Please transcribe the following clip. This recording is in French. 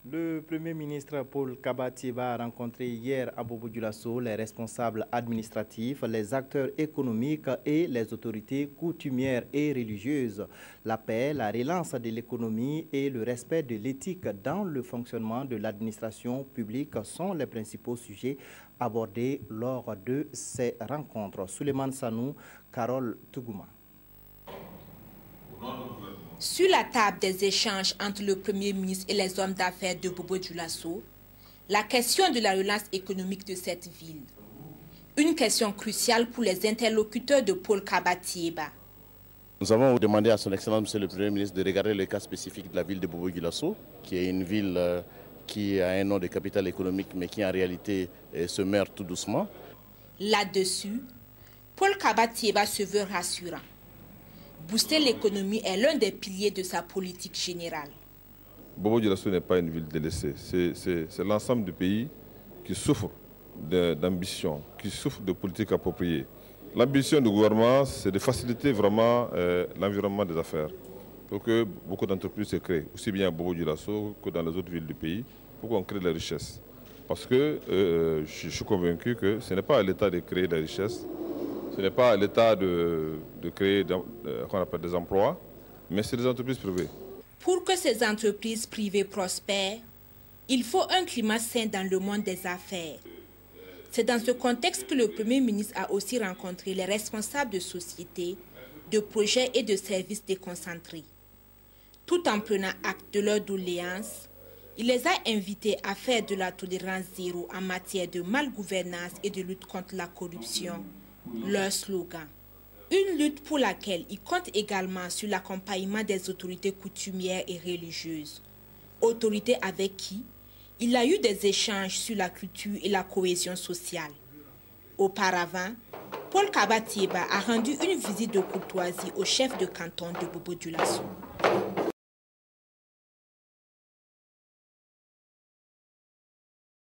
Le Premier ministre Paul Kaba-Thiéba a rencontré hier à Bobo-Dioulasso les responsables administratifs, les acteurs économiques et les autorités coutumières et religieuses. La paix, la relance de l'économie et le respect de l'éthique dans le fonctionnement de l'administration publique sont les principaux sujets abordés lors de ces rencontres. Souleymane Sanou, Carole Tougouma. Sur la table des échanges entre le Premier ministre et les hommes d'affaires de Bobo-Dioulasso, la question de la relance économique de cette ville. Une question cruciale pour les interlocuteurs de Paul Kaba-Thiéba. Nous avons demandé à son Excellence, Monsieur le Premier ministre, de regarder le cas spécifique de la ville de Bobo-Dioulasso, qui est une ville qui a un nom de capitale économique, mais qui en réalité se meurt tout doucement. Là-dessus, Paul Kaba-Thiéba se veut rassurant. Booster l'économie est l'un des piliers de sa politique générale. Bobo-Dioulasso n'est pas une ville délaissée. C'est l'ensemble du pays qui souffre d'ambition, qui souffre de politiques appropriées. L'ambition du gouvernement, c'est de faciliter vraiment l'environnement des affaires pour que beaucoup d'entreprises se créent, aussi bien à Bobo-Dioulasso que dans les autres villes du pays, pour qu'on crée de la richesse. Parce que je suis convaincu que ce n'est pas à l'État de créer de la richesse, ce n'est pas à l'État de créer qu'on appelle des emplois, mais c'est des entreprises privées. Pour que ces entreprises privées prospèrent, il faut un climat sain dans le monde des affaires. C'est dans ce contexte que le Premier ministre a aussi rencontré les responsables de sociétés, de projets et de services déconcentrés. Tout en prenant acte de leurs doléances, il les a invités à faire de la tolérance zéro en matière de malgouvernance et de lutte contre la corruption, leur slogan. Une lutte pour laquelle il compte également sur l'accompagnement des autorités coutumières et religieuses, autorités avec qui il a eu des échanges sur la culture et la cohésion sociale. Auparavant, Paul Kaba-Thiéba a rendu une visite de courtoisie au chef de canton de Bobo-Dioulasso.